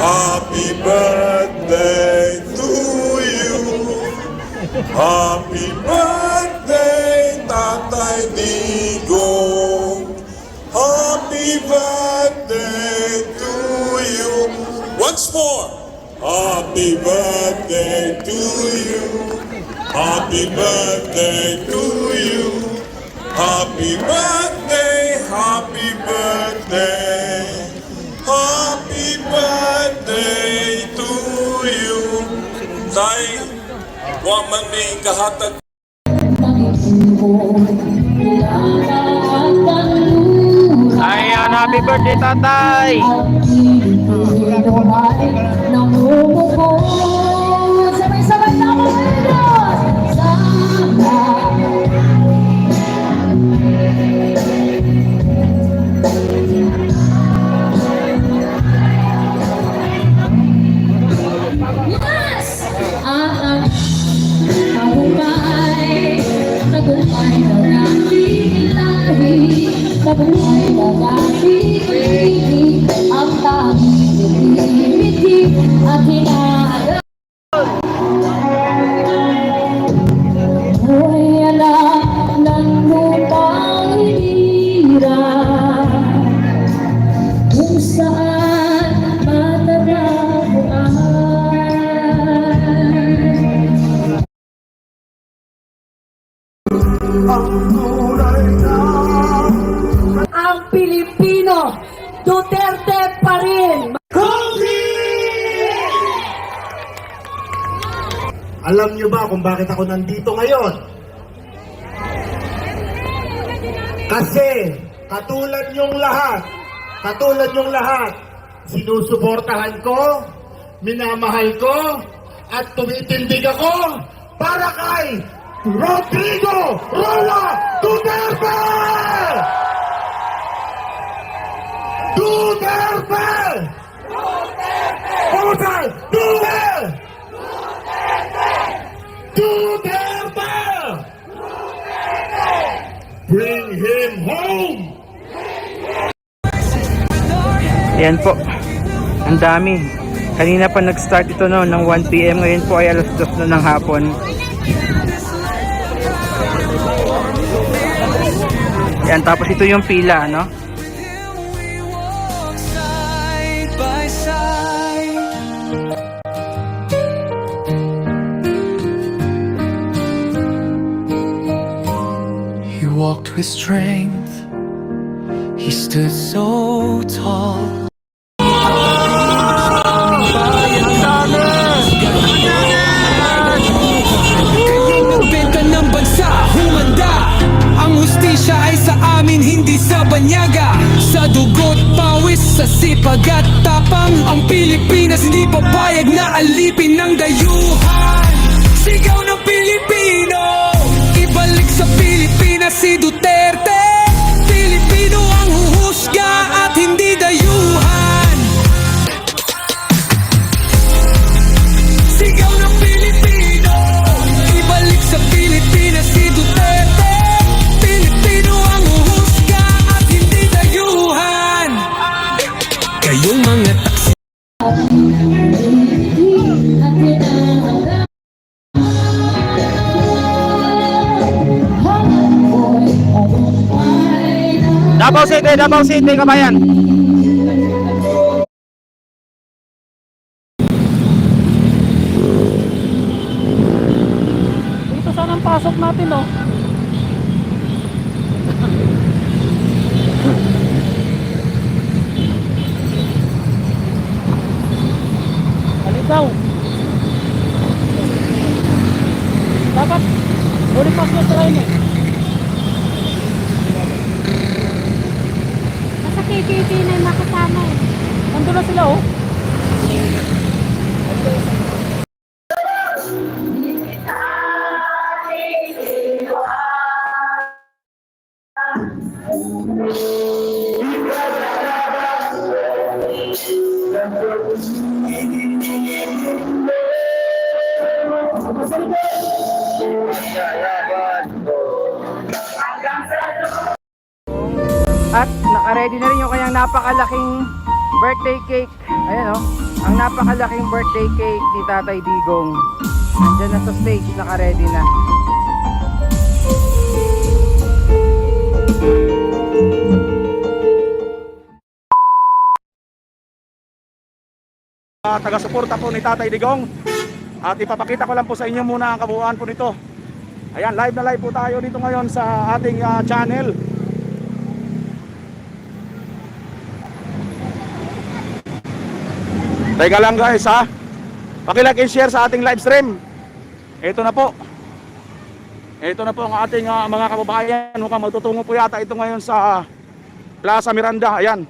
Happy birthday to you. Happy birthday, Tatay Digong. Happy birthday to you. Once more. Happy birthday to you. Happy birthday to you. Happy birthday, happy birthday. Happy birthday to you. Tay, waman ni kahatag. Ayan, happy birthday, tatay! Sabay-sabay na ako yes! Tagumpay na namin lahi, tagumpay na namin ang tanging ngiti at hinahanap. Hoy anak ng lupang hinirang, kung saan matatapuan. Ang Pilipino, Duterte pa rin. Alam niyo ba kung bakit ako nandito ngayon? Kasi katulad niyong lahat, sinusuportahan ko, minamahal ko, at tumitindig ako para kay Rodrigo Roa Duterte! Duterte! Duterte! Duterte! Duterte! Bring him home! Ayan po, ang dami. Kanina pa nag-start ito no, ng 1 PM. Ngayon po ay alas 2 na ng hapon. Ayan, tapos ito yung pila, no? He walked with strength, he stood so tall. Kayong nagbenta ng bansa, humanda. Ang hustisya ay sa amin, hindi sa banyaga. Sa dugo't pawis, sa sipag at tapang, ang Pilipinas hindi papayag na alipin ng dayuhan. Sigaw ng Pilipino, ibalik sa Pilipinas si Duterte. Pilipino ang huhusga at hindi dayuhan. Sigaw ng Pilipino, ibalik sa Pilipinas si Duterte. Pilipino ang huhusga at hindi dayuhan. Kayong mga taksi. Davao City, kabayan. Dito sana ang pasok natin, oh. Halikaw. Dapat bulipas na sa rin, eh. Nasa KKP na yung makasama eh. Nandun na sila, oh. At naka-ready na rin yung kanyang napakalaking birthday cake. Ayan oh. Ang napakalaking birthday cake ni Tatay Digong. Nandiyan na sa stage, naka-ready na. Taga-suporta po ni Tatay Digong. At ipapakita ko lang po sa inyo muna ang kabuuan po nito. Ayan, live na live po tayo dito ngayon sa ating channel. Teka lang guys ha. Paki-like and share sa ating live stream. Ito na po. Ito na po ang ating mga kababayan. Mukhang magtutungo po yata ito ngayon sa Plaza Miranda. Ayan.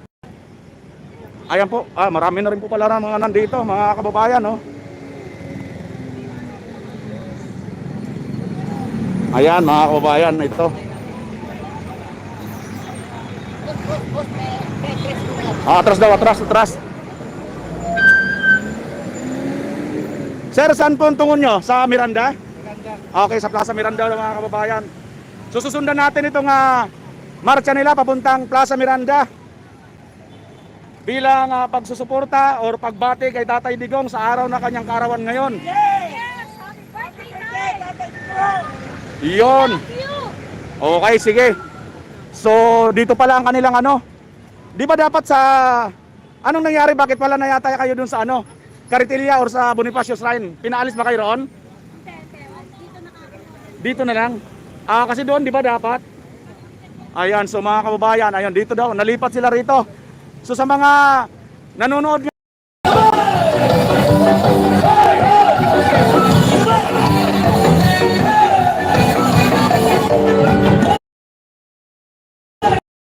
Ayan po, marami na rin po pala mga nandito, mga kababayan, no? Ayan, mga kababayan, ito. Atras daw, atras. Sir, saan po ang tungon nyo? Sa Miranda? Okay, sa Plaza Miranda, mga kababayan. Susundan natin itong marcha nila papuntang Plaza Miranda. Bilang pagsusuporta or pagbati kay Tatay Digong sa araw na kanyang kaarawan ngayon. Iyon. Okay, sige. So, dito pala ang kanilang Di ba dapat sa... Anong nangyari? Bakit pala nayatay kayo dun sa Carretilla or sa Bonifacio Shrine? Pinaalis ba kayo roon? Dito na lang. Kasi doon, di ba dapat? Ayan, so mga kababayan, ayan, dito daw. Nalipat sila rito. So sa mga nanonood